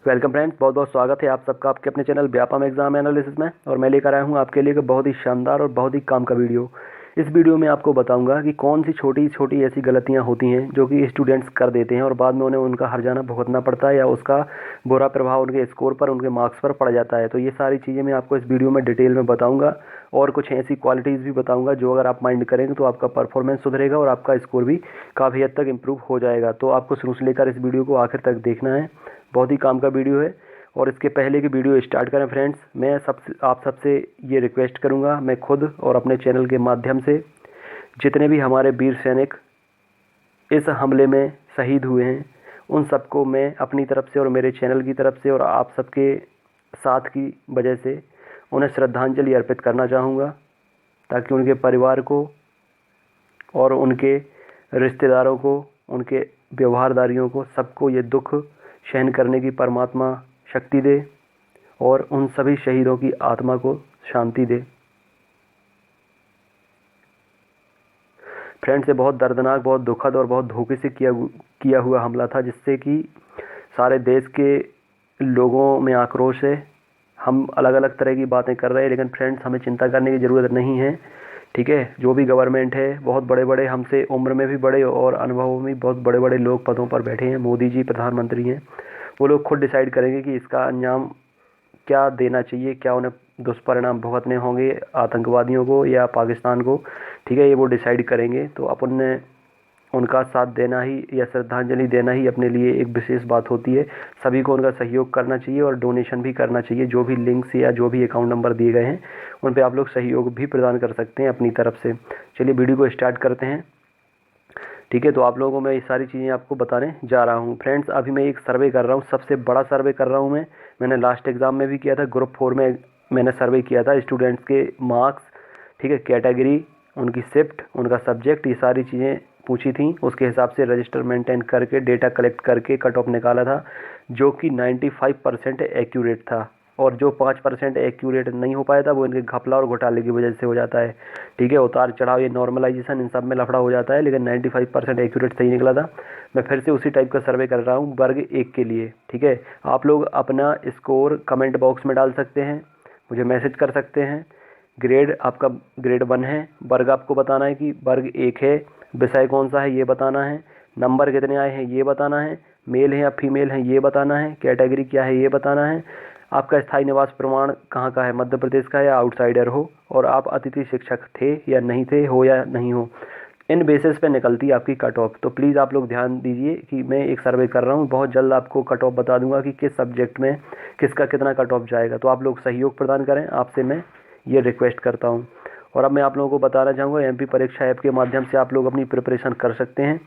Welcome friends, बहुत बहुत स्वागत है आप सबका आपके अपने चैनल व्यापम एग्जाम एनालिसिस में। और मैं लेकर आया हूं आपके लिए एक बहुत ही शानदार और बहुत ही काम का वीडियो। इस वीडियो में आपको बताऊंगा कि कौन सी छोटी छोटी ऐसी गलतियां होती हैं जो कि स्टूडेंट्स कर देते हैं और बाद में उन्हें उनका हर्जाना भुगतना पड़ता है या उसका बुरा प्रभाव उनके स्कोर पर, उनके मार्क्स पर पड़ जाता है। तो ये सारी चीज़ें मैं आपको इस वीडियो में डिटेल में बताऊँगा और कुछ ऐसी क्वालिटीज़ भी बताऊँगा जो अगर आप माइंड करेंगे तो आपका परफॉर्मेंस सुधरेगा और आपका स्कोर भी काफ़ी हद तक इम्प्रूव हो जाएगा। तो आपको शुरू से लेकर इस वीडियो को आखिर तक देखना है। बहुत ही काम का वीडियो है। और इसके पहले कि वीडियो स्टार्ट करें फ्रेंड्स, मैं आप सबसे ये रिक्वेस्ट करूंगा, मैं खुद और अपने चैनल के माध्यम से जितने भी हमारे वीर सैनिक इस हमले में शहीद हुए हैं उन सबको मैं अपनी तरफ से और मेरे चैनल की तरफ से और आप सबके साथ की वजह से उन्हें श्रद्धांजलि अर्पित करना चाहूँगा, ताकि उनके परिवार को और उनके रिश्तेदारों को, उनके व्यवहारदारियों को, सबको ये दुख सहन करने की परमात्मा शक्ति दे और उन सभी शहीदों की आत्मा को शांति दे। फ्रेंड्स, ये बहुत दर्दनाक, बहुत दुखद और बहुत धोखे से किया हुआ हमला था, जिससे कि सारे देश के लोगों में आक्रोश है। हम अलग अलग तरह की बातें कर रहे हैं, लेकिन फ्रेंड्स हमें चिंता करने की ज़रूरत नहीं है। ठीक है, जो भी गवर्नमेंट है, बहुत बड़े बड़े, हमसे उम्र में भी बड़े और अनुभवों में बहुत बड़े बड़े लोग पदों पर बैठे हैं। मोदी जी प्रधानमंत्री हैं, वो लोग खुद डिसाइड करेंगे कि इसका अंजाम क्या देना चाहिए, क्या उन्हें दुष्परिणाम भुगतने होंगे आतंकवादियों को या पाकिस्तान को। ठीक है, ये वो डिसाइड करेंगे। तो अपन ने उनका साथ देना ही या श्रद्धांजलि देना ही अपने लिए एक विशेष बात होती है। सभी को उनका सहयोग करना चाहिए और डोनेशन भी करना चाहिए। जो भी लिंक्स या जो भी अकाउंट नंबर दिए गए हैं उन पे आप लोग सहयोग भी प्रदान कर सकते हैं अपनी तरफ से। चलिए वीडियो को स्टार्ट करते हैं। ठीक है, तो आप लोगों को मैं ये सारी चीज़ें आपको बताने जा रहा हूँ। फ्रेंड्स, अभी मैं एक सर्वे कर रहा हूँ, सबसे बड़ा सर्वे कर रहा हूँ मैंने लास्ट एग्ज़ाम में भी किया था, ग्रुप 4 में मैंने सर्वे किया था स्टूडेंट्स के मार्क्स। ठीक है, कैटेगरी, उनकी शिफ्ट, उनका सब्जेक्ट, ये सारी चीज़ें पूछी थी। उसके हिसाब से रजिस्टर मेंटेन करके, डेटा कलेक्ट करके कट ऑफ निकाला था, जो कि 95% एक्यूरेट था। और जो 5% एक्यूरेट नहीं हो पाया था वो इनके घपला और घोटाले की वजह से हो जाता है। ठीक है, उतार चढ़ाव, ये नॉर्मलाइजेशन, इन सब में लफड़ा हो जाता है, लेकिन 95% एक्यूरेट सही निकला था। मैं फिर से उसी टाइप का सर्वे कर रहा हूँ वर्ग 1 के लिए। ठीक है, आप लोग अपना स्कोर कमेंट बॉक्स में डाल सकते हैं, मुझे मैसेज कर सकते हैं। ग्रेड आपका ग्रेड 1 है, वर्ग आपको बताना है कि वर्ग 1 है, विषय कौन सा है ये बताना है, नंबर कितने आए हैं ये बताना है, मेल है या फीमेल है ये बताना है, कैटेगरी क्या है ये बताना है, आपका स्थायी निवास प्रमाण कहाँ का है, मध्य प्रदेश का या आउटसाइडर हो, और आप अतिथि शिक्षक थे या नहीं थे, हो या नहीं हो। इन बेसिस पे निकलती है आपकी कट ऑफ। तो प्लीज़ आप लोग ध्यान दीजिए कि मैं एक सर्वे कर रहा हूँ, बहुत जल्द आपको कट ऑफ बता दूंगा कि किस सब्जेक्ट में किसका कितना कट ऑफ जाएगा। तो आप लोग सहयोग प्रदान करें, आपसे मैं ये रिक्वेस्ट करता हूँ। और अब मैं आप लोगों को बताना चाहूँगा, एमपी परीक्षा ऐप के माध्यम से आप लोग अपनी प्रिपरेशन कर सकते हैं।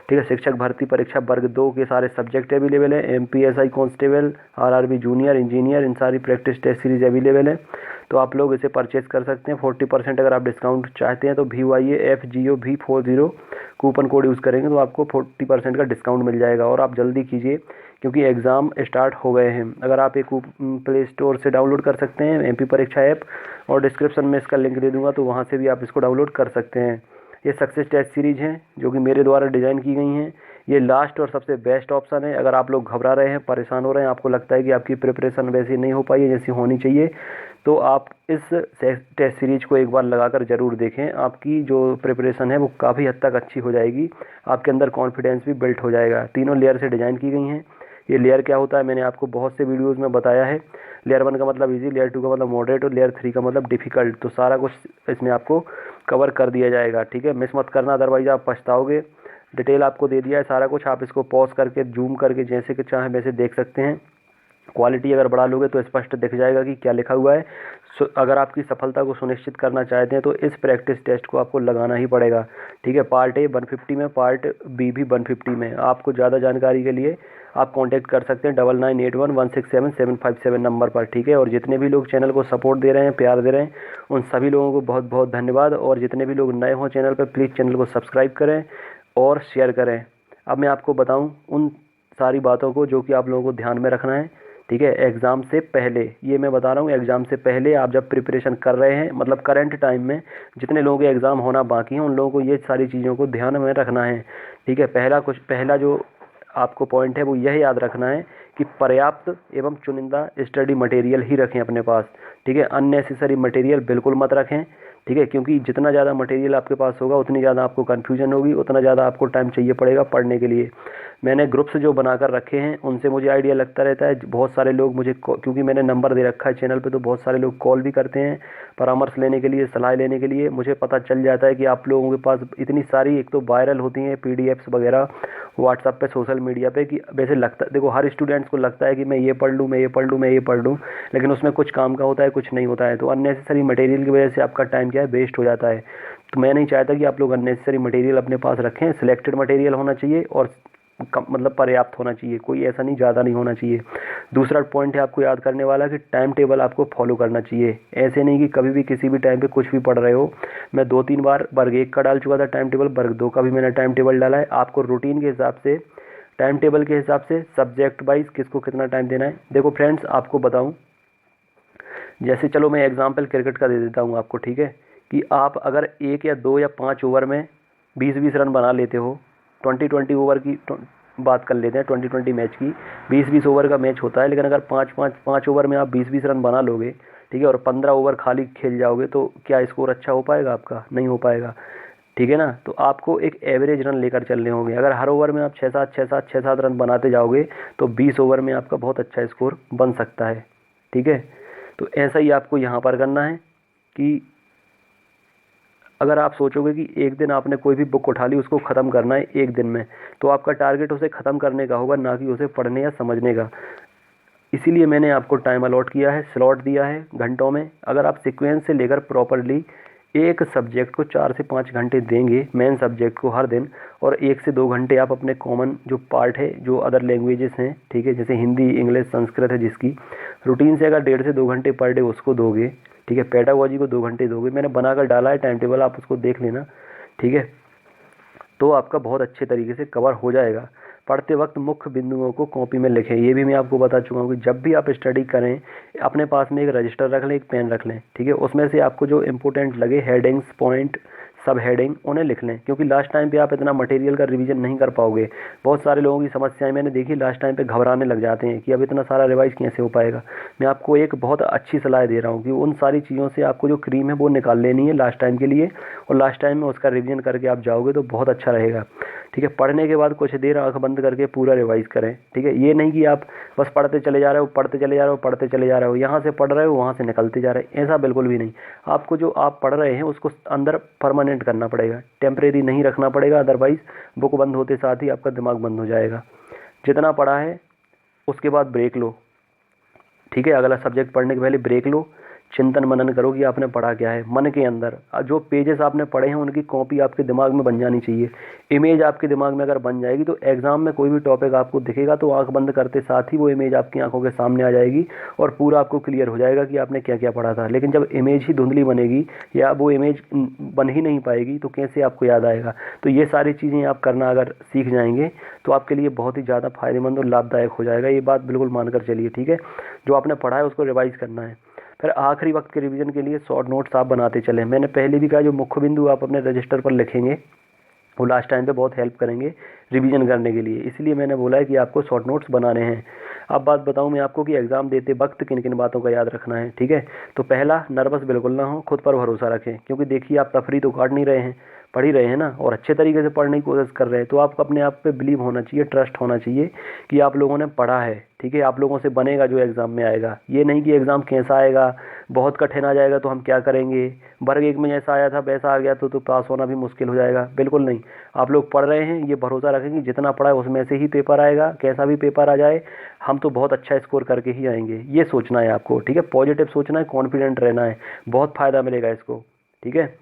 ठीक है, शिक्षक भर्ती परीक्षा वर्ग 2 के सारे सब्जेक्ट अवेलेबल है, MPSI constable, RRB junior, engineer, इन सारी प्रैक्टिस टेस्ट सीरीज अवेलेबल है। तो आप लोग इसे परचेज कर सकते हैं। 40% अगर आप डिस्काउंट चाहते हैं तो VYAFGOV40 कूपन कोड यूज़ करेंगे तो आपको 40% का डिस्काउंट मिल जाएगा। और आप जल्दी कीजिए क्योंकि एग्ज़ाम स्टार्ट हो गए हैं। अगर आप एक प्ले स्टोर से डाउनलोड कर सकते हैं एमपी परीक्षा ऐप, और डिस्क्रिप्शन में इसका लिंक दे दूंगा, तो वहाँ से भी आप इसको डाउनलोड कर सकते हैं। ये सक्सेस टेस्ट सीरीज हैं जो कि मेरे द्वारा डिज़ाइन की गई हैं। ये लास्ट और सबसे बेस्ट ऑप्शन है। अगर आप लोग घबरा रहे हैं, परेशान हो रहे हैं, आपको लगता है कि आपकी प्रिपरेशन वैसी नहीं हो पाई है जैसी होनी चाहिए, तो आप इस टेस्ट सीरीज को एक बार लगाकर ज़रूर देखें। आपकी जो प्रिपरेशन है वो काफ़ी हद तक अच्छी हो जाएगी, आपके अंदर कॉन्फिडेंस भी बिल्ट हो जाएगा। तीनों लेयर से डिज़ाइन की गई हैं। ये लेयर क्या होता है मैंने आपको बहुत से वीडियोस में बताया है। लेयर 1 का मतलब इजी, लेयर 2 का मतलब मॉडरेट और लेयर 3 का मतलब डिफ़िकल्ट। तो सारा कुछ इसमें आपको कवर कर दिया जाएगा। ठीक है, मिस मत करना, अदरवाइज आप पछताओगे। डिटेल आपको दे दिया है सारा कुछ, आप इसको पॉज करके जूम करके जैसे कि चाहें वैसे देख सकते हैं। क्वालिटी अगर बढ़ा लोगे तो स्पष्ट दिख जाएगा कि क्या लिखा हुआ है। अगर आपकी सफलता को सुनिश्चित करना चाहते हैं तो इस प्रैक्टिस टेस्ट को आपको लगाना ही पड़ेगा। ठीक है, पार्ट ए 150 में, पार्ट बी भी 150 में। आपको ज़्यादा जानकारी के लिए आप कांटेक्ट कर सकते हैं 9981167757 नंबर पर। ठीक है, और जितने भी लोग चैनल को सपोर्ट दे रहे हैं, प्यार दे रहे हैं, उन सभी लोगों को बहुत बहुत धन्यवाद। और जितने भी लोग नए हों चैनल पर, प्लीज़ चैनल को सब्सक्राइब करें और शेयर करें। अब मैं आपको बताऊँ उन सारी बातों को जो कि आप लोगों को ध्यान में रखना है। ठीक है, एग्ज़ाम से पहले, ये मैं बता रहा हूँ, एग्ज़ाम से पहले आप जब प्रिपरेशन कर रहे हैं, मतलब करंट टाइम में जितने लोगों के एग्ज़ाम होना बाकी हैं उन लोगों को ये सारी चीज़ों को ध्यान में रखना है। ठीक है, पहला जो आपको पॉइंट है वो यह याद रखना है कि पर्याप्त एवं चुनिंदा स्टडी मटेरियल ही रखें अपने पास, ठीक है। अननेसेसरी मटेरियल बिल्कुल मत रखें, ठीक है, क्योंकि जितना ज़्यादा मटेरियल आपके पास होगा उतनी ज़्यादा आपको कन्फ्यूजन होगी, उतना ज़्यादा आपको टाइम चाहिए पड़ेगा पढ़ने के लिए। मैंने ग्रुप्स जो बनाकर रखे हैं उनसे मुझे आइडिया लगता रहता है। बहुत सारे लोग मुझे क्योंकि मैंने नंबर दे रखा है चैनल पे, तो बहुत सारे लोग कॉल भी करते हैं परामर्श लेने के लिए, सलाह लेने के लिए। मुझे पता चल जाता है कि आप लोगों के पास इतनी सारी, एक तो वायरल होती हैं पीडीएफ्स वगैरह व्हाट्सएप पे, सोशल मीडिया पे, कि वैसे लगता, देखो हर स्टूडेंट्स को लगता है कि मैं ये पढ़ लूँ, मैं ये पढ़ लूँ, मैं ये पढ़ लूँ, लेकिन उसमें कुछ काम का होता है, कुछ नहीं होता है। तो अननेसेसरी मटेरियल की वजह से आपका टाइम क्या है, वेस्ट हो जाता है। तो मैं नहीं चाहता कि आप लोग अननेसेसरी मटेरियल अपने पास रखें। सिलेक्टेड मटेरियल होना चाहिए और मतलब पर्याप्त होना चाहिए, कोई ऐसा नहीं, ज़्यादा नहीं होना चाहिए। दूसरा पॉइंट है आपको याद करने वाला कि टाइम टेबल आपको फॉलो करना चाहिए। ऐसे नहीं कि कभी भी किसी भी टाइम पे कुछ भी पढ़ रहे हो। मैं 2-3 बार वर्ग 1 का डाल चुका था टाइम टेबल, वर्ग 2 का भी मैंने टाइम टेबल डाला है। आपको रूटीन के हिसाब से, टाइम टेबल के हिसाब से, सब्जेक्ट वाइज किसको कितना टाइम देना है। देखो फ्रेंड्स, आपको बताऊँ, जैसे चलो मैं एग्जाम्पल क्रिकेट का दे देता हूँ आपको, ठीक है, कि आप अगर 1 या 2 या 5 ओवर में 20-20 रन बना लेते हो, 20-20 ओवर की बात कर लेते हैं, 20-20 मैच की, 20-20 ओवर का मैच होता है, लेकिन अगर 5 ओवर में आप 20-20 रन बना लोगे, ठीक है, और 15 ओवर खाली खेल जाओगे, तो क्या स्कोर अच्छा हो पाएगा आपका? नहीं हो पाएगा, ठीक है ना। तो आपको एक एवरेज रन लेकर चलने होंगे। अगर हर ओवर में आप 6-7 रन बनाते जाओगे तो 20 ओवर में आपका बहुत अच्छा स्कोर बन सकता है, ठीक है। तो ऐसा ही आपको यहाँ पर करना है कि अगर आप सोचोगे कि एक दिन आपने कोई भी बुक उठा ली, उसको ख़त्म करना है एक दिन में, तो आपका टारगेट उसे ख़त्म करने का होगा, ना कि उसे पढ़ने या समझने का। इसीलिए मैंने आपको टाइम अलॉट किया है, स्लॉट दिया है घंटों में। अगर आप सीक्वेंस से लेकर प्रॉपरली एक सब्जेक्ट को 4 से 5 घंटे देंगे, मेन सब्जेक्ट को हर दिन, और 1 से 2 घंटे आप अपने कॉमन जो पार्ट है, जो अदर लैंग्वेजेस हैं, ठीक है, जैसे हिंदी, इंग्लिश, संस्कृत है जिसकी, रूटीन से अगर 1.5 से 2 घंटे पर डे उसको दोगे, ठीक है, पेडागोजी को 2 घंटे दोगे, मैंने बनाकर डाला है टाइम टेबल, आप उसको देख लेना, ठीक है, तो आपका बहुत अच्छे तरीके से कवर हो जाएगा। पढ़ते वक्त मुख्य बिंदुओं को कॉपी में लिखें, ये भी मैं आपको बता चुका हूँ कि जब भी आप स्टडी करें अपने पास में एक रजिस्टर रख लें, एक पेन रख लें, ठीक है, उसमें से आपको जो इंपॉर्टेंट लगे, हेडिंग्स, पॉइंट, सब हेडिंग, उन्हें लिख लें, क्योंकि लास्ट टाइम पे आप इतना मटेरियल का रिवीजन नहीं कर पाओगे। बहुत सारे लोगों की समस्याएं मैंने देखी, लास्ट टाइम पे घबराने लग जाते हैं कि अब इतना सारा रिवाइज कैसे हो पाएगा। मैं आपको एक बहुत अच्छी सलाह दे रहा हूँ कि उन सारी चीज़ों से आपको जो क्रीम है वो निकाल लेनी है लास्ट टाइम के लिए, और लास्ट टाइम में उसका रिवीजन करके आप जाओगे तो बहुत अच्छा रहेगा, ठीक है। पढ़ने के बाद कुछ देर आंख बंद करके पूरा रिवाइज करें, ठीक है। ये नहीं कि आप बस पढ़ते चले जा रहे हो, पढ़ते चले जा रहे हो, पढ़ते चले जा रहे हो, यहाँ से पढ़ रहे हो वहाँ से निकलते जा रहे हैं, ऐसा बिल्कुल भी नहीं। आपको जो आप पढ़ रहे हैं उसको अंदर परमानेंट करना पड़ेगा, टेम्परेरी नहीं रखना पड़ेगा, अदरवाइज बुक बंद होते साथ ही आपका दिमाग बंद हो जाएगा। जितना पढ़ा है उसके बाद ब्रेक लो, ठीक है, अगला सब्जेक्ट पढ़ने के पहले ब्रेक लो, चिंतन मनन करो कि आपने पढ़ा क्या है। मन के अंदर जो पेजेस आपने पढ़े हैं उनकी कॉपी आपके दिमाग में बन जानी चाहिए। इमेज आपके दिमाग में अगर बन जाएगी तो एग्जाम में कोई भी टॉपिक आपको दिखेगा तो आंख बंद करते साथ ही वो इमेज आपकी आंखों के सामने आ जाएगी और पूरा आपको क्लियर हो जाएगा कि आपने क्या क्या पढ़ा था। लेकिन जब इमेज ही धुंधली बनेगी या वो इमेज बन ही नहीं पाएगी तो कैसे आपको याद आएगा। तो ये सारी चीज़ें आप करना अगर सीख जाएंगे तो आपके लिए बहुत ही ज़्यादा फायदेमंद और लाभदायक हो जाएगा। ये बात बिल्कुल मानकर चलिए, ठीक है। जो आपने पढ़ा है उसको रिवाइज करना है। फिर आखिरी वक्त के रिवीजन के लिए शॉर्ट नोट्स आप बनाते चलें। मैंने पहले भी कहा जो मुख्य बिंदु आप अपने रजिस्टर पर लिखेंगे वो लास्ट टाइम पे बहुत हेल्प करेंगे रिवीजन करने के लिए, इसलिए मैंने बोला है कि आपको शॉर्ट नोट्स बनाने हैं। अब बात बताऊं मैं आपको कि एग्ज़ाम देते वक्त किन किन बातों का याद रखना है, ठीक है। तो पहला, नर्वस बिल्कुल ना हो, खुद पर भरोसा रखें, क्योंकि देखिए आप तफरी तो काट नहीं रहे हैं, पढ़ ही रहे हैं ना, और अच्छे तरीके से पढ़ने की कोशिश कर रहे हैं, तो आपको अपने आप पे बिलीव होना चाहिए, ट्रस्ट होना चाहिए कि आप लोगों ने पढ़ा है, ठीक है। आप लोगों से बनेगा जो एग्ज़ाम में आएगा। ये नहीं कि एग्ज़ाम कैसा आएगा, बहुत कठिन आ जाएगा तो हम क्या करेंगे, वर्ग 1 में जैसा आया था वैसा आ गया तो पास होना भी मुश्किल हो जाएगा, बिल्कुल नहीं। आप लोग पढ़ रहे हैं, ये भरोसा रखें कि जितना पढ़ा है उसमें से ही पेपर आएगा, कैसा भी पेपर आ जाए हम तो बहुत अच्छा स्कोर करके ही आएंगे। ये सोचना है आपको, ठीक है, पॉजिटिव सोचना है, कॉन्फिडेंट रहना है, बहुत फ़ायदा मिलेगा इसको, ठीक है।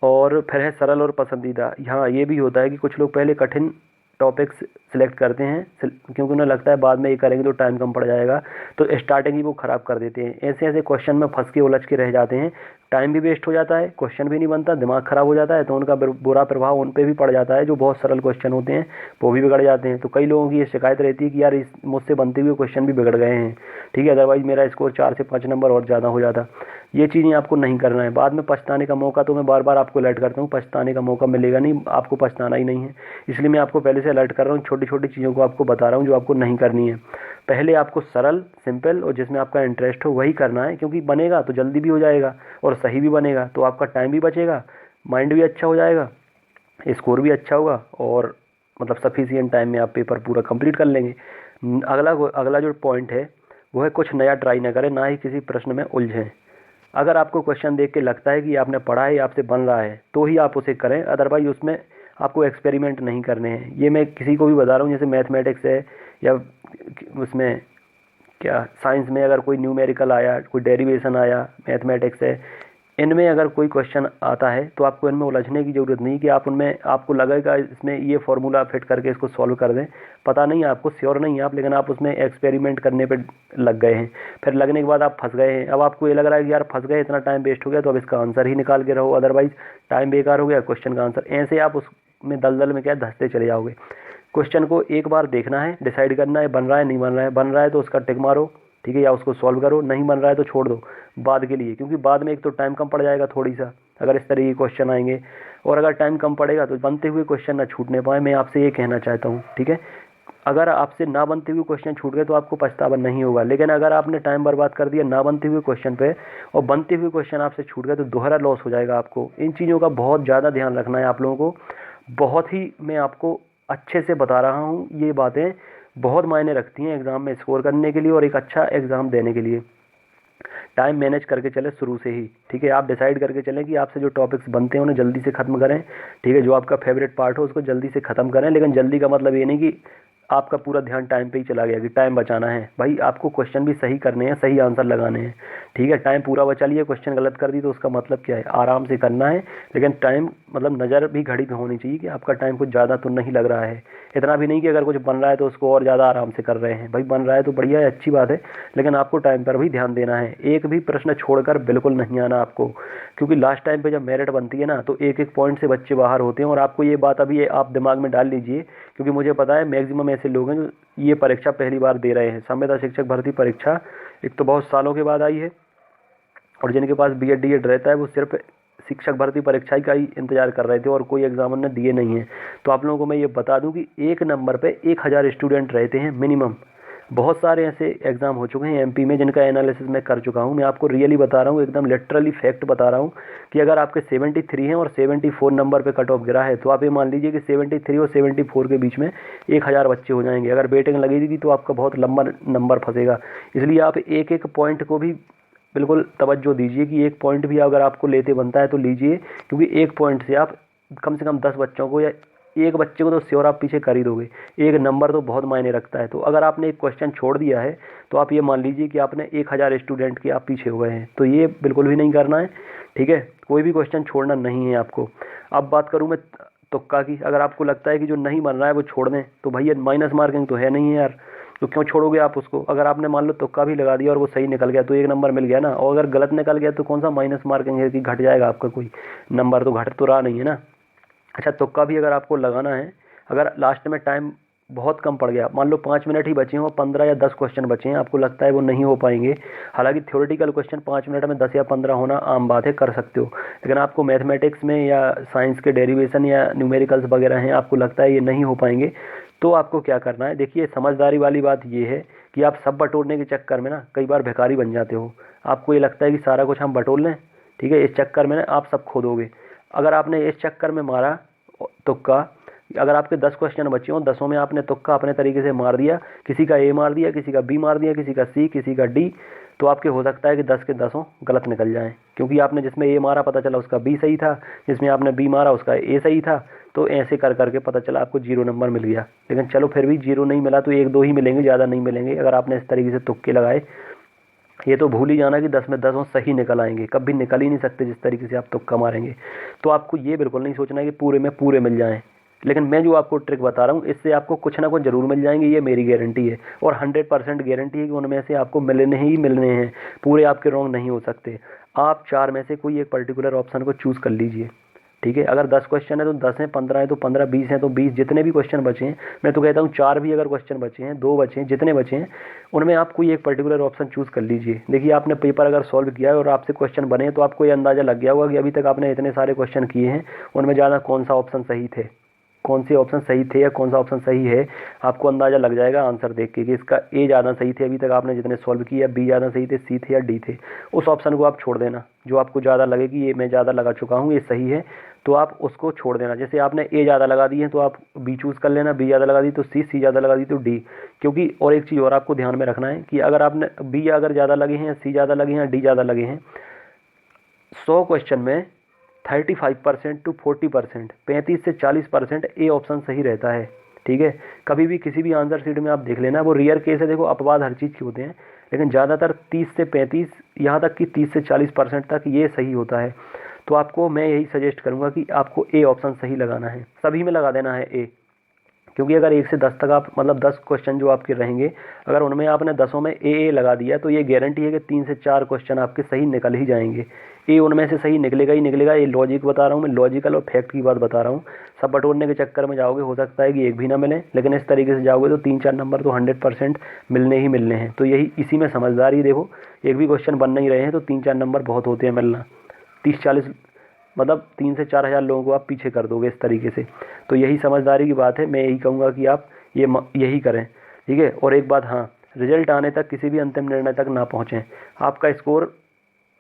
और फिर है सरल और पसंदीदा। हाँ, ये भी होता है कि कुछ लोग पहले कठिन टॉपिक्स सिलेक्ट करते हैं क्योंकि उन्हें लगता है बाद में ये करेंगे तो टाइम कम पड़ जाएगा, तो स्टार्टिंग ही वो ख़राब कर देते हैं। ऐसे ऐसे क्वेश्चन में फंस के उलझ के रह जाते हैं, टाइम भी वेस्ट हो जाता है, क्वेश्चन भी नहीं बनता, दिमाग ख़राब हो जाता है, तो उनका बुरा प्रभाव उन पर भी पड़ जाता है। जो बहुत सरल क्वेश्चन होते हैं वो भी बिगड़ जाते हैं। तो कई लोगों की ये शिकायत रहती है कि यार मुझसे बनते हुए क्वेश्चन भी बिगड़ गए हैं, ठीक है, अदरवाइज़ मेरा स्कोर 4 से 5 नंबर और ज़्यादा हो जाता। ये चीज़ें आपको नहीं करना है। बाद में पछताने का मौका तो मैं बार बार आपको अलर्ट करता हूँ, पछताने का मौका मिलेगा नहीं, आपको पछताना ही नहीं है। इसलिए मैं आपको पहले से अलर्ट कर रहा हूँ, छोटी छोटी चीज़ों को आपको बता रहा हूँ जो आपको नहीं करनी है। पहले आपको सरल, सिंपल और जिसमें आपका इंटरेस्ट हो वही करना है, क्योंकि बनेगा तो जल्दी भी हो जाएगा और सही भी बनेगा, तो आपका टाइम भी बचेगा, माइंड भी अच्छा हो जाएगा, स्कोर भी अच्छा होगा और मतलब सफिशिएंट टाइम में आप पेपर पूरा कंप्लीट कर लेंगे। अगला जो पॉइंट है वो है कुछ नया ट्राई ना करें, ना ही किसी प्रश्न में उलझें। अगर आपको क्वेश्चन देख के लगता है कि आपने पढ़ा है, आपसे बन रहा है, तो ही आप उसे करें, अदरवाइज उसमें आपको एक्सपेरिमेंट नहीं करने हैं। ये मैं किसी को भी बता रहा हूँ, जैसे मैथमेटिक्स है या उसमें क्या साइंस में अगर कोई न्यूमेरिकल आया, कोई डेरिवेशन आया, मैथमेटिक्स है, इनमें अगर कोई क्वेश्चन आता है तो आपको इनमें उलझने की ज़रूरत नहीं कि आप उनमें आपको लगेगा इसमें ये फार्मूला फिट करके इसको सॉल्व कर दें। पता नहीं आपको, श्योर नहीं है आप, लेकिन आप उसमें एक्सपेरिमेंट करने पे लग गए हैं, फिर लगने के बाद आप फंस गए हैं। अब आपको ये लग रहा है कि यार फंस गए, इतना टाइम वेस्ट हो गया, तो अब इसका आंसर ही निकाल के रहो, अदरवाइज टाइम बेकार हो गया, क्वेश्चन का आंसर। ऐसे आप उसमें दलदल में क्या धंसते चले जाओगे। क्वेश्चन को एक बार देखना है, डिसाइड करना है बन रहा है नहीं बन रहा है, बन रहा है तो उसका टिक मारो, ठीक है, या उसको सॉल्व करो, नहीं बन रहा है तो छोड़ दो बाद के लिए, क्योंकि बाद में एक तो टाइम कम पड़ जाएगा थोड़ी सा अगर इस तरह के क्वेश्चन आएंगे, और अगर टाइम कम पड़ेगा तो बनते हुए क्वेश्चन ना छूटने पाए, मैं आपसे ये कहना चाहता हूँ, ठीक है। अगर आपसे ना बनते हुए क्वेश्चन छूट गए तो आपको पछतावा नहीं होगा, लेकिन अगर आपने टाइम बर्बाद कर दिया ना बनते हुए क्वेश्चन पे और बनते हुए क्वेश्चन आपसे छूट गए तो दोहरा लॉस हो जाएगा आपको। इन चीज़ों का बहुत ज़्यादा ध्यान रखना है आप लोगों को। बहुत ही मैं आपको अच्छे से बता रहा हूँ, ये बातें बहुत मायने रखती हैं एग्ज़ाम में स्कोर करने के लिए और एक अच्छा एग्ज़ाम देने के लिए। टाइम मैनेज करके चले शुरू से ही, ठीक है। आप डिसाइड करके चलें कि आपसे जो टॉपिक्स बनते हैं उन्हें जल्दी से ख़त्म करें, ठीक है। जो आपका फेवरेट पार्ट हो उसको जल्दी से ख़त्म करें, लेकिन जल्दी का मतलब ये नहीं कि आपका पूरा ध्यान टाइम पे ही चला गया कि टाइम बचाना है। भाई आपको क्वेश्चन भी सही करने हैं, सही आंसर लगाने हैं, ठीक है। टाइम पूरा बचा लिया, क्वेश्चन गलत कर दी तो उसका मतलब क्या है, आराम से करना है, लेकिन टाइम मतलब नज़र भी घड़ी पे होनी चाहिए कि आपका टाइम कुछ ज़्यादा तो नहीं लग रहा है। इतना भी नहीं कि अगर कुछ बन रहा है तो उसको और ज़्यादा आराम से कर रहे हैं। भाई बन रहा है तो बढ़िया है, अच्छी बात है, लेकिन आपको टाइम पर भी ध्यान देना है। एक भी प्रश्न छोड़कर बिल्कुल नहीं आना आपको, क्योंकि लास्ट टाइम पे जब मेरिट बनती है ना तो एक एक पॉइंट से बच्चे बाहर होते हैं। और आपको ये बात अभी आप दिमाग में डाल लीजिए, क्योंकि मुझे पता है मैक्सिमम ऐसे लोग हैं जो ये परीक्षा पहली बार दे रहे हैं। संविदा शिक्षक भर्ती परीक्षा एक तो बहुत सालों के बाद आई है, और जिनके पास बीएड डीएड रहता है वो सिर्फ शिक्षक भर्ती परीक्षा का ही इंतजार कर रहे थे और कोई एग्जाम ने दिए नहीं है। तो आप लोगों को मैं ये बता दूं कि एक नंबर पे 1000 स्टूडेंट रहते हैं मिनिमम। बहुत सारे ऐसे एग्ज़ाम हो चुके हैं एमपी में जिनका एनालिसिस मैं कर चुका हूं। मैं आपको रियली बता रहा हूं, एकदम लिटरली फैक्ट बता रहा हूं कि अगर आपके 73 हैं और 74 नंबर पे कट ऑफ गिरा है तो आप ये मान लीजिए कि 73 और 74 के बीच में 1000 बच्चे हो जाएंगे। अगर वेटिंग लगेगी तो आपका बहुत लंबा नंबर फंसेगा। इसलिए आप एक एक पॉइंट को भी बिल्कुल तवज्जो दीजिए कि एक पॉइंट भी अगर आपको लेते बनता है तो लीजिए, क्योंकि एक पॉइंट से आप कम से कम 10 बच्चों को या एक बच्चे को तो श्योर आप पीछे कर ही दोगे। एक नंबर तो बहुत मायने रखता है। तो अगर आपने एक क्वेश्चन छोड़ दिया है तो आप ये मान लीजिए कि आपने 1000 स्टूडेंट के आप पीछे हो गए हैं। तो ये बिल्कुल भी नहीं करना है, ठीक है। कोई भी क्वेश्चन छोड़ना नहीं है आपको। अब बात करूँ मैं तुक्का की, अगर आपको लगता है कि जो नहीं बन रहा है वो छोड़ दें तो भैया माइनस मार्किंग तो है नहीं है यार, तो क्यों छोड़ोगे आप उसको। अगर आपने मान लो तुक्का भी लगा दिया और वो सही निकल गया तो 1 नंबर मिल गया ना, और अगर गलत निकल गया तो कौन सा माइनस मार्किंग है कि घट जाएगा आपका कोई नंबर, तो घट तो रहा नहीं है ना। अच्छा तुक्का भी अगर आपको लगाना है, अगर लास्ट में टाइम बहुत कम पड़ गया, मान लो 5 मिनट ही बचे हों, 15 या 10 क्वेश्चन बचे हैं, आपको लगता है वो नहीं हो पाएंगे, हालांकि थ्योरेटिकल क्वेश्चन 5 मिनट में 10 या 15 होना आम बात है, कर सकते हो, लेकिन आपको मैथमेटिक्स में या साइंस के डेरिवेशन या न्यूमेरिकल्स वगैरह हैं, आपको लगता है ये नहीं हो पाएंगे, तो आपको क्या करना है। देखिए समझदारी वाली बात ये है कि आप सब बटोरने के चक्कर में ना कई बार भिखारी बन जाते हो। आपको ये लगता है कि सारा कुछ हम बटोर लें, ठीक है, इस चक्कर में ना आप सब खो दोगे। अगर आपने इस चक्कर में मारा तुक्का, अगर आपके 10 क्वेश्चन बचे हों, 10 में आपने तुक्का अपने तरीके से मार दिया, किसी का ए मार दिया, किसी का बी मार दिया, किसी का सी, किसी का डी, तो आपके हो सकता है कि 10 के 10 गलत निकल जाएं, क्योंकि आपने जिसमें ए मारा पता चला उसका बी सही था, जिसमें आपने बी मारा उसका ए सही था। तो ऐसे कर करके पता चला आपको 0 नंबर मिल गया। लेकिन चलो फिर भी 0 नहीं मिला तो 1-2 ही मिलेंगे, ज़्यादा नहीं मिलेंगे अगर आपने इस तरीके से तुक्के लगाए। ये तो भूल ही जाना कि 10 में 10 सही निकल आएंगे, कभी निकल ही नहीं सकते जिस तरीके से आप तुक्का मारेंगे। तो आपको ये बिल्कुल नहीं सोचना है कि पूरे में पूरे मिल जाएं, लेकिन मैं जो आपको ट्रिक बता रहा हूँ इससे आपको कुछ ना कुछ ज़रूर मिल जाएंगे, ये मेरी गारंटी है। और 100% गारंटी है कि उनमें से आपको मिलने ही मिलने हैं, पूरे आपके रॉन्ग नहीं हो सकते। आप 4 में से कोई एक पर्टिकुलर ऑप्शन को चूज़ कर लीजिए, ठीक है। अगर 10 क्वेश्चन है तो 10 हैं, 15 है तो 15, 20 हैं तो 20, जितने भी क्वेश्चन बचे हैं, मैं तो कहता हूँ 4 भी अगर क्वेश्चन बचे हैं, 2 बचे हैं, जितने बचे हैं उनमें आप कोई एक पर्टिकुलर ऑप्शन चूज़ कर लीजिए। देखिए आपने पेपर अगर सॉल्व किया है और आपसे क्वेश्चन बने हैं तो आपको ये अंदाज़ा लग गया होगा कि अभी तक आपने इतने सारे क्वेश्चन किए हैं, उनमें ज़्यादा कौन सा ऑप्शन सही थे, कौन से ऑप्शन सही थे या कौन सा ऑप्शन सही है। आपको अंदाज़ा लग जाएगा आंसर देख के कि इसका ए ज़्यादा सही थे अभी तक आपने जितने सॉल्व किए, या बी ज़्यादा सही थे, सी थे या डी थे। उस ऑप्शन को आप छोड़ देना जो आपको ज़्यादा लगे कि ये मैं ज़्यादा लगा चुका हूँ, ये सही है, तो आप उसको छोड़ देना। जैसे आपने ए ज़्यादा लगा दी है तो आप बी चूज़ कर लेना, बी ज़्यादा लगा दी तो सी, सी ज़्यादा लगा दी तो डी। क्योंकि और एक चीज़ और आपको ध्यान में रखना है कि अगर आपने बी अगर ज़्यादा लगे हैं या सी ज़्यादा लगे हैं या डी ज़्यादा लगे हैं, 100 क्वेश्चन में 35% टू 40%, 35 से 40% ए ऑप्शन सही रहता है। ठीक है, कभी भी किसी भी आंसर शीट में आप देख लेना, वो रेयर केस है, देखो अपवाद हर चीज़ के होते हैं, लेकिन ज़्यादातर 30 से 35, यहाँ तक कि 30 से 40% तक ये सही होता है। तो आपको मैं यही सजेस्ट करूँगा कि आपको ए ऑप्शन सही लगाना है, सभी में लगा देना है ए। क्योंकि अगर 1 से 10 तक आप मतलब 10 क्वेश्चन जो आपके रहेंगे, अगर उनमें आपने 10 में ए लगा दिया तो ये गारंटी है कि 3 से 4 क्वेश्चन आपके सही निकल ही जाएंगे। ए उनमें से सही निकलेगा ही निकलेगा, ये लॉजिक बता रहा हूँ मैं, लॉजिकल और फैक्ट की बात बता रहा हूँ। सब बटोरने के चक्कर में जाओगे, हो सकता है कि एक भी ना मिले, लेकिन इस तरीके से जाओगे तो 3-4 नंबर तो 100% मिलने ही मिलने हैं। तो यही इसी में समझदारी, देखो एक भी क्वेश्चन बन नहीं रहे हैं तो 3-4 नंबर बहुत होते हैं मिलना। 30-40 मतलब 3 से 4 हज़ार लोगों को आप पीछे कर दोगे इस तरीके से। तो यही समझदारी की बात है, मैं यही कहूँगा कि आप यही करें। ठीक है, और एक बात, हाँ, रिजल्ट आने तक किसी भी अंतिम निर्णय तक ना पहुँचें। आपका स्कोर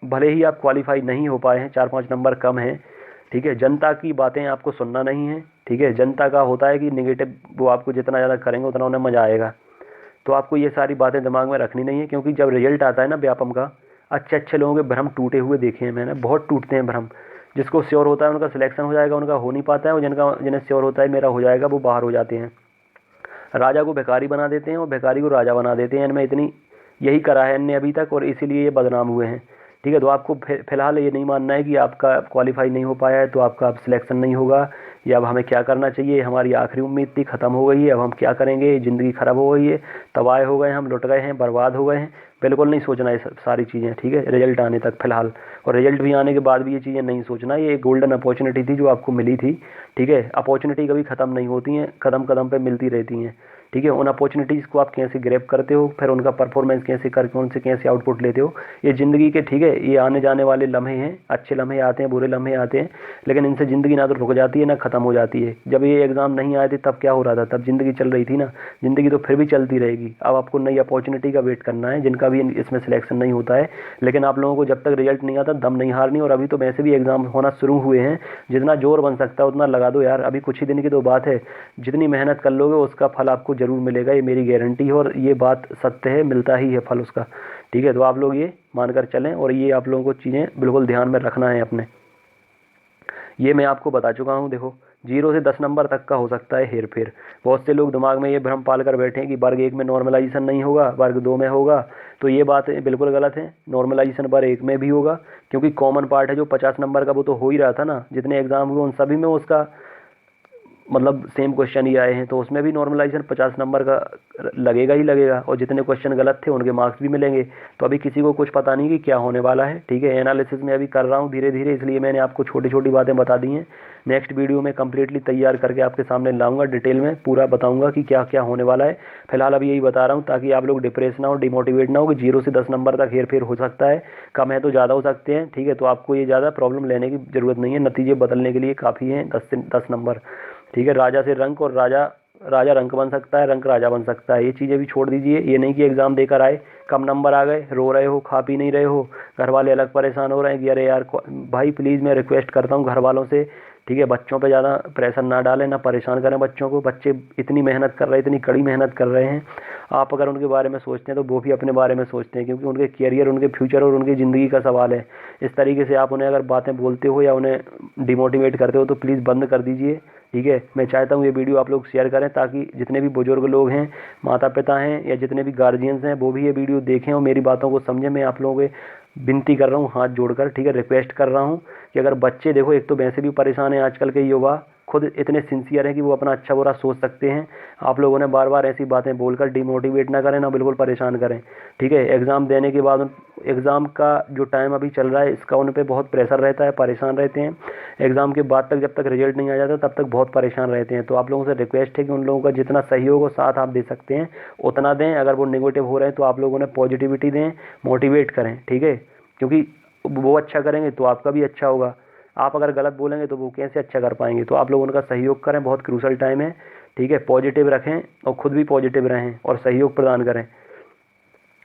भले ही आप क्वालिफाई नहीं हो पाए हैं, 4-5 नंबर कम हैं, ठीक है, जनता की बातें आपको सुनना नहीं है। ठीक है, जनता का होता है कि निगेटिव वो आपको जितना ज़्यादा करेंगे उतना उन्हें मज़ा आएगा। तो आपको ये सारी बातें दिमाग में रखनी नहीं है, क्योंकि जब रिजल्ट आता है ना व्यापम का, अच्छे अच्छे लोगों के भ्रम टूटे हुए देखे हैं मैंने, बहुत टूटते हैं भ्रम। जिसको श्योर होता है उनका सिलेक्शन हो जाएगा, उनका हो नहीं पाता है, और जिन्हें श्योर होता है मेरा हो जाएगा, वो बाहर हो जाते हैं। राजा को भिखारी बना देते हैं और भिखारी को राजा बना देते हैं। इनमें इतनी यही करा है इनने अभी तक, और इसीलिए ये बदनाम हुए हैं। ठीक है, तो आपको फिलहाल ये नहीं मानना है कि आपका क्वालिफाई नहीं हो पाया है तो आपका अब सिलेक्शन नहीं होगा, या अब हमें क्या करना चाहिए, हमारी आखिरी उम्मीद थी, ख़त्म हो गई है, अब हम क्या करेंगे, ज़िंदगी ख़राब हो गई है, तबाह हो गए हैं, हम लुट गए हैं, बर्बाद हो गए हैं। बिल्कुल नहीं सोचना ये सारी चीज़ें। ठीक है, रिजल्ट आने तक फ़िलहाल, और रिजल्ट भी आने के बाद भी ये चीज़ें नहीं सोचना। ये एक गोल्डन अपॉर्चुनिटी थी जो आपको मिली थी। ठीक है, अपॉर्चुनिटी कभी ख़त्म नहीं होती हैं, कदम कदम पे मिलती रहती हैं। ठीक है, उन अपॉर्चुनिटीज़ को आप कैसे ग्रैब करते हो, फिर उनका परफॉर्मेंस कैसे करके उनसे कैसे आउटपुट लेते हो, ये ज़िंदगी के, ठीक है, ये आने जाने वाले लम्हे हैं। अच्छे लम्हे आते हैं, बुरे लम्हे आते हैं, लेकिन इनसे ज़िंदगी ना तो रुक जाती है ना ख़त्म हो जाती है। जब ये एग्ज़ाम नहीं आए थे तब क्या हो रहा था, तब ज़िंदगी चल रही थी ना, ज़िंदगी तो फिर भी चलती रहेगी। अब आपको नई अपॉर्चुनिटी का वेट करना है, जिनका भी इसमें सिलेक्शन नहीं होता है। लेकिन आप लोगों को जब तक रिजल्ट नहीं आता दम नहीं हारनी। और अभी तो वैसे भी एग्ज़ाम होना शुरू हुए हैं, जितना जोर बन सकता है उतना लगा दो यार, अभी कुछ ही दिन की तो बात है। जितनी मेहनत कर लोगे उसका फल आपको ज़रूर मिलेगा, ये मेरी गारंटी है, और ये बात सत्य है, मिलता ही है फल उसका। ठीक है, तो आप लोग ये मानकर चलें, और ये आप लोगों को चीज़ें बिल्कुल ध्यान में रखना है अपने। ये मैं आपको बता चुका हूँ। देखो 0 से 10 नंबर तक का हो सकता है हेर फेर। बहुत से लोग दिमाग में ये भ्रम पाल कर बैठे हैं कि वर्ग 1 में नॉर्मलाइजेशन नहीं होगा, वर्ग 2 में होगा, तो ये बात बिल्कुल गलत है। नॉर्मलाइजेशन वर्ग 1 में भी होगा, क्योंकि कॉमन पार्ट है जो 50 नंबर का, वो तो हो ही रहा था ना। जितने एग्ज़ाम हुए उन सभी में उसका मतलब सेम क्वेश्चन ही आए हैं, तो उसमें भी नॉर्मलाइजेशन 50 नंबर का लगेगा ही लगेगा, और जितने क्वेश्चन गलत थे उनके मार्क्स भी मिलेंगे। तो अभी किसी को कुछ पता नहीं कि क्या होने वाला है। ठीक है, एनालिसिस में अभी कर रहा हूँ धीरे धीरे, इसलिए मैंने आपको छोटी छोटी बातें बता दी हैं। नेक्स्ट वीडियो में कम्प्लीटली तैयार करके आपके सामने लाऊंगा, डिटेल में पूरा बताऊंगा कि क्या क्या होने वाला है। फिलहाल अभी यही बता रहा हूँ ताकि आप लोग डिप्रेस ना हो, डिमोटिवेट ना हो कि 0 से 10 नंबर तक हेर फेर हो सकता है, कम है तो ज़्यादा हो सकते हैं। ठीक है, तो आपको ये ज़्यादा प्रॉब्लम लेने की ज़रूरत नहीं है, नतीजे बदलने के लिए काफ़ी हैं 10 से 10 नंबर। ठीक है, राजा से रंक, और राजा रंक बन सकता है, रंक राजा बन सकता है, ये चीज़ें भी छोड़ दीजिए। ये नहीं कि एग्ज़ाम देकर आए, कम नंबर आ गए, रो रहे हो, खा पी नहीं रहे हो, घर वाले अलग परेशान हो रहे हैं कि अरे यार भाई प्लीज़ मैं रिक्वेस्ट करता हूँ घर वालों से, ठीक है, बच्चों पे ज़्यादा प्रेशर ना डालें, ना परेशान करें बच्चों को। बच्चे इतनी मेहनत कर रहे हैं, इतनी कड़ी मेहनत कर रहे हैं, आप अगर उनके बारे में सोचते हैं तो वो भी अपने बारे में सोचते हैं, क्योंकि उनके करियर, उनके फ्यूचर और उनकी ज़िंदगी का सवाल है। इस तरीके से आप उन्हें अगर बातें बोलते हो या उन्हें डिमोटिवेट करते हो तो प्लीज़ बंद कर दीजिए। ठीक है, मैं चाहता हूँ ये वीडियो आप लोग शेयर करें ताकि जितने भी बुजुर्ग लोग हैं, माता पिता हैं, या जितने भी गार्जियंस हैं, वो भी ये वीडियो देखें और मेरी बातों को समझें। मैं आप लोगों के विनती कर रहा हूँ हाथ जोड़कर, ठीक है, रिक्वेस्ट कर रहा हूँ कि अगर बच्चे, देखो एक तो वैसे भी परेशान हैं, आजकल के युवा खुद इतने सिंसियर हैं कि वो अपना अच्छा बुरा सोच सकते हैं। आप लोगों ने बार बार ऐसी बातें बोलकर डिमोटिवेट ना करें, ना बिल्कुल परेशान करें। ठीक है, एग्ज़ाम देने के बाद एग्ज़ाम का जो टाइम अभी चल रहा है इसका उन पे बहुत प्रेशर रहता है, परेशान रहते हैं। एग्ज़ाम के बाद तक जब तक रिजल्ट नहीं आ जाता तब तक बहुत परेशान रहते हैं। तो आप लोगों से रिक्वेस्ट है कि उन लोगों का जितना सहयोग और साथ आप दे सकते हैं उतना दें। अगर वो नेगेटिव हो रहे हैं तो आप लोगों ने पॉजिटिविटी दें, मोटिवेट करें, ठीक है, क्योंकि वो अच्छा करेंगे तो आपका भी अच्छा होगा। आप अगर गलत बोलेंगे तो वो कैसे अच्छा कर पाएंगे। तो आप लोग उनका सहयोग करें, बहुत क्रूशल टाइम है, ठीक है। पॉजिटिव रखें और ख़ुद भी पॉजिटिव रहें और सहयोग प्रदान करें।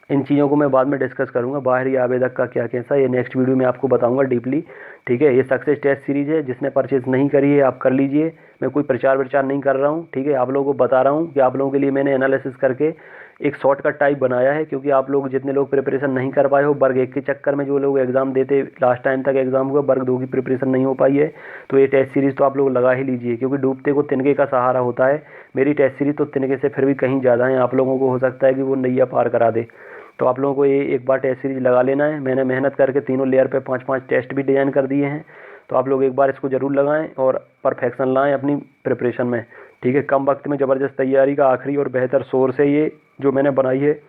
इन चीज़ों को मैं बाद में डिस्कस करूंगा, बाहरी आवेदक का क्या कैसा, ये नेक्स्ट वीडियो में आपको बताऊंगा डीपली, ठीक है। ये सक्सेस टेस्ट सीरीज़ है, जिसने परचेज़ नहीं करी है आप कर लीजिए। मैं कोई प्रचार प्रचार नहीं कर रहा हूँ, ठीक है। आप लोगों को बता रहा हूँ कि आप लोगों के लिए मैंने एनालिसिस करके एक शॉर्टकट टाइप बनाया है, क्योंकि आप लोग जितने लोग प्रिपरेशन नहीं कर पाए हो वर्ग 1 के चक्कर में, जो लोग एग्ज़ाम देते लास्ट टाइम तक एग्ज़ाम हुआ, वर्ग 2 की प्रिपरेशन नहीं हो पाई है, तो ये टेस्ट सीरीज़ तो आप लोग लगा ही लीजिए, क्योंकि डूबते को तिनके का सहारा होता है। मेरी टेस्ट सीरीज़ तो तिनके से फिर भी कहीं ज़्यादा है, आप लोगों को हो सकता है कि वो नैया पार करा दे। तो आप लोगों को ये एक बार टेस्ट सीरीज लगा लेना है। मैंने मेहनत करके तीनों लेयर पे 5-5 टेस्ट भी डिज़ाइन कर दिए हैं, तो आप लोग एक बार इसको ज़रूर लगाएं और परफेक्शन लाएं अपनी प्रिपरेशन में, ठीक है। कम वक्त में ज़बरदस्त तैयारी का आखिरी और बेहतर सोर्स है ये जो मैंने बनाई है,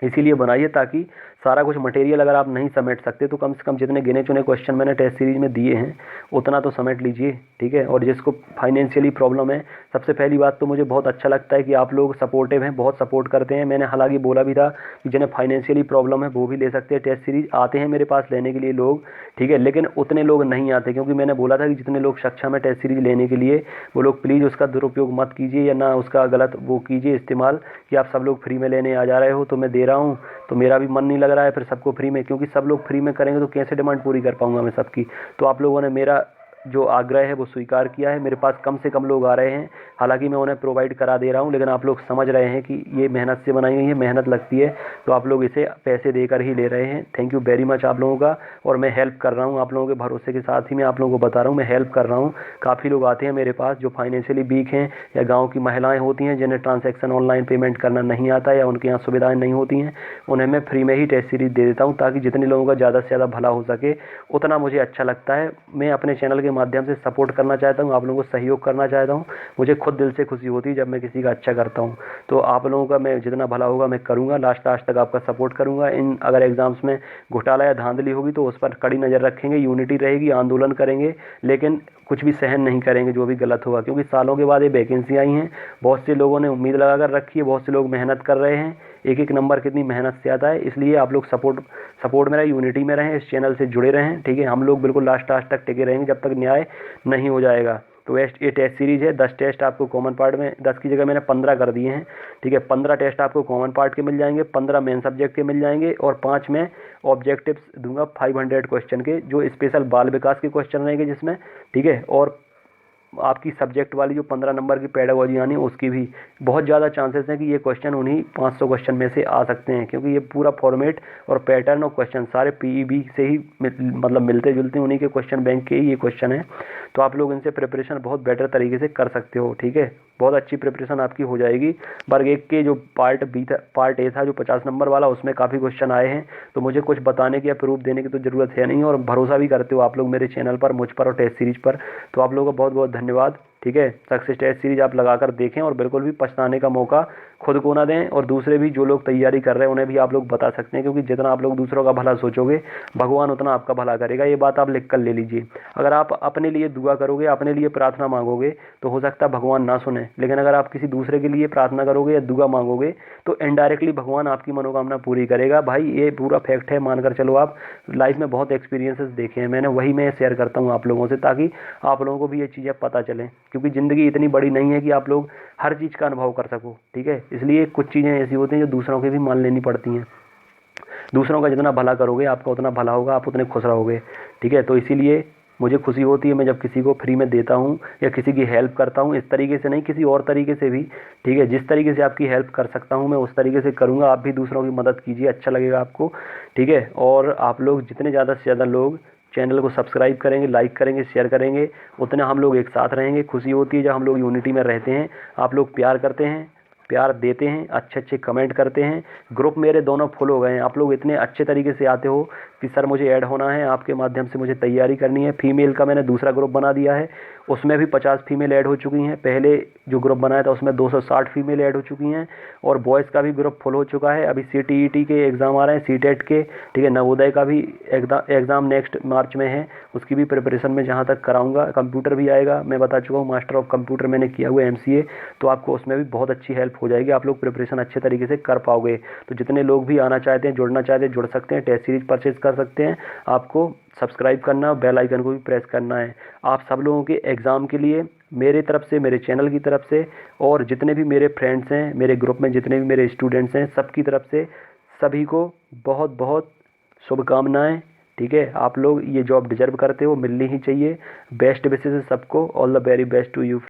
इसीलिए बनाइए ताकि सारा कुछ मटेरियल अगर आप नहीं समेट सकते तो कम से कम जितने गिने चुने क्वेश्चन मैंने टेस्ट सीरीज में दिए हैं उतना तो समेट लीजिए, ठीक है। और जिसको फाइनेंशियली प्रॉब्लम है, सबसे पहली बात तो मुझे बहुत अच्छा लगता है कि आप लोग सपोर्टिव हैं, बहुत सपोर्ट करते हैं। मैंने हालांकि बोला भी था कि जिन्हें फाइनेंशियली प्रॉब्लम है वो भी ले सकते हैं टेस्ट सीरीज, आते हैं मेरे पास लेने के लिए लोग, ठीक है, लेकिन उतने लोग नहीं आते, क्योंकि मैंने बोला था कि जितने लोग सक्षम है टेस्ट सीरीज लेने के लिए वो लोग प्लीज़ उसका दुरुपयोग मत कीजिए या ना उसका गलत वो कीजिए इस्तेमाल कि आप सब लोग फ्री में लेने आ जा रहे हो तो मैं दे रहा हूँ तो मेरा भी मन नहीं लग रहा है फिर सबको फ्री में, क्योंकि सब लोग फ्री में करेंगे तो कैसे डिमांड पूरी कर पाऊंगा मैं सबकी। तो आप लोगों ने मेरा जो आग्रह है वो स्वीकार किया है, मेरे पास कम से कम लोग आ रहे हैं, हालांकि मैं उन्हें प्रोवाइड करा दे रहा हूं, लेकिन आप लोग समझ रहे हैं कि ये मेहनत से बनाई हुई है, मेहनत लगती है, तो आप लोग इसे पैसे देकर ही ले रहे हैं। थैंक यू वेरी मच आप लोगों का। और मैं हेल्प कर रहा हूँ आप लोगों के भरोसे के साथ ही मैं आप लोगों को बता रहा हूँ मैं हेल्प कर रहा हूँ। काफ़ी लोग आते हैं मेरे पास जो फाइनेंशियली वीक हैं या गाँव की महिलाएँ होती हैं जिन्हें ट्रांजेक्शन ऑनलाइन पेमेंट करना नहीं आता या उनके यहाँ सुविधाएँ नहीं होती हैं, उन्हें मैं फ्री में ही टेस्ट सीरीज दे देता हूँ ताकि जितने लोगों का ज़्यादा से ज़्यादा भला हो सके, उतना मुझे अच्छा लगता है। मैं अपने चैनल के माध्यम से सपोर्ट करना चाहता हूँ, आप लोगों को सहयोग करना चाहता हूँ। मुझे खुद दिल से खुशी होती है जब मैं किसी का अच्छा करता हूँ। तो आप लोगों का मैं जितना भला होगा मैं करूँगा, लास्ट तक आपका सपोर्ट करूँगा। इन अगर एग्ज़ाम्स में घोटाला या धांधली होगी तो उस पर कड़ी नज़र रखेंगे, यूनिटी रहेगी, आंदोलन करेंगे, लेकिन कुछ भी सहन नहीं करेंगे जो भी गलत होगा, क्योंकि सालों के बाद ये वैकेंसी आई हैं, बहुत से लोगों ने उम्मीद लगा कर रखी है, बहुत से लोग मेहनत कर रहे हैं, एक एक नंबर कितनी मेहनत से आता है। इसलिए आप लोग सपोर्ट में रहें, यूनिटी में रहें, इस चैनल से जुड़े रहें, ठीक है। हम लोग बिल्कुल लास्ट तक टिके रहेंगे जब तक न्याय नहीं हो जाएगा। तो ये टेस्ट सीरीज है, 10 टेस्ट आपको कॉमन पार्ट में, 10 की जगह मैंने 15 कर दिए हैं, ठीक है। 15 टेस्ट आपको कॉमन पार्ट के मिल जाएंगे, 15 मेन सब्जेक्ट के मिल जाएंगे और 5 में ऑब्जेक्टिव्स दूंगा 500 क्वेश्चन के, जो स्पेशल बाल विकास के क्वेश्चन रहेंगे जिसमें, ठीक है। और आपकी सब्जेक्ट वाली जो 15 नंबर की पेडागोजी आनी है उसकी भी बहुत ज़्यादा चांसेस हैं कि ये क्वेश्चन उन्हीं 500 क्वेश्चन में से आ सकते हैं, क्योंकि ये पूरा फॉर्मेट और पैटर्न और क्वेश्चन सारे पीईबी से ही मतलब मिलते जुलते उन्हीं के क्वेश्चन बैंक के ही ये क्वेश्चन है। तो आप लोग इनसे प्रिपरेशन बहुत बेटर तरीके से कर सकते हो, ठीक है। बहुत अच्छी प्रिपरेशन आपकी हो जाएगी। वर्ग 1 के जो पार्ट ए था जो 50 नंबर वाला, उसमें काफ़ी क्वेश्चन आए हैं, तो मुझे कुछ बताने की या प्रूफ देने की तो ज़रूरत है नहीं, और भरोसा भी करते हो आप लोग मेरे चैनल पर, मुझ पर और टेस्ट सीरीज पर। तो आप लोगों का बहुत बहुत धन्यवाद, ठीक है। सक्सेस टेस्ट सीरीज आप लगाकर देखें और बिल्कुल भी पछताने का मौका खुद को ना दें, और दूसरे भी जो लोग तैयारी कर रहे हैं उन्हें भी आप लोग बता सकते हैं, क्योंकि जितना आप लोग दूसरों का भला सोचोगे भगवान उतना आपका भला करेगा। ये बात आप लिख कर ले लीजिए। अगर आप अपने लिए दुआ करोगे, अपने लिए प्रार्थना मांगोगे तो हो सकता है भगवान ना सुने, लेकिन अगर आप किसी दूसरे के लिए प्रार्थना करोगे या दुआ मांगोगे तो इनडायरेक्टली भगवान आपकी मनोकामना पूरी करेगा। भाई ये पूरा फैक्ट है, मानकर चलो। आप लाइफ में बहुत एक्सपीरियंसेस देखे हैं मैंने, वही मैं शेयर करता हूँ आप लोगों से, ताकि आप लोगों को भी ये चीज़ें पता चलें, क्योंकि ज़िंदगी इतनी बड़ी नहीं है कि आप लोग हर चीज़ का अनुभव कर सको, ठीक है। इसलिए कुछ चीज़ें ऐसी होती हैं जो दूसरों की भी मान लेनी पड़ती हैं। दूसरों का जितना भला करोगे आपका उतना भला होगा, आप उतने खुश रहोगे, ठीक है। तो इसीलिए मुझे खुशी होती है मैं जब किसी को फ्री में देता हूँ या किसी की हेल्प करता हूँ, इस तरीके से नहीं, किसी और तरीके से भी, ठीक है। जिस तरीके से आपकी हेल्प कर सकता हूँ मैं उस तरीके से करूँगा। आप भी दूसरों की मदद कीजिए, अच्छा लगेगा आपको, ठीक है। और आप लोग जितने ज़्यादा से ज़्यादा लोग चैनल को सब्सक्राइब करेंगे, लाइक करेंगे, शेयर करेंगे, उतना हम लोग एक साथ रहेंगे। खुशी होती है जब हम लोग यूनिटी में रहते हैं, आप लोग प्यार करते हैं, प्यार देते हैं, अच्छे अच्छे कमेंट करते हैं। ग्रुप मेरे दोनों फुल हो गए हैं। आप लोग इतने अच्छे तरीके से आते हो कि सर मुझे ऐड होना है, आपके माध्यम से मुझे तैयारी करनी है। फीमेल का मैंने दूसरा ग्रुप बना दिया है, उसमें भी 50 फीमेल ऐड हो चुकी हैं। पहले जो ग्रुप बनाया था उसमें 260 फीमेल ऐड हो चुकी हैं। और बॉयज़ का भी ग्रुप फुल हो चुका है। अभी CTET के एग्ज़ाम आ रहे हैं, सीटेट के, ठीक है। नवोदय का भी एग्ज़ाम नेक्स्ट मार्च में है, उसकी भी प्रिपरेशन में जहाँ तक कराऊंगा। कंप्यूटर भी आएगा, मैं बता चुका हूँ, मास्टर ऑफ कंप्यूटर मैंने किया हुआ है MCA, तो आपको उसमें भी बहुत अच्छी हेल्प हो जाएगी। आप लोग प्रिपरेशन अच्छे तरीके से कर पाओगे। तो जितने लोग भी आना चाहते हैं, जुड़ना चाहते हैं, जुड़ सकते हैं। टेस्ट सीरीज परचेज कर सकते हैं। आपको सब्सक्राइब करना, बेल आइकन को भी प्रेस करना है। आप सब लोगों के एग्ज़ाम के लिए मेरे तरफ से, मेरे चैनल की तरफ से, और जितने भी मेरे फ्रेंड्स हैं, मेरे ग्रुप में जितने भी मेरे स्टूडेंट्स हैं, सबकी तरफ से सभी को बहुत बहुत शुभकामनाएं। ठीक है, आप लोग ये जॉब डिजर्व करते हो, मिलनी ही चाहिए। बेस्ट विशेस है सबको। All the very best to you.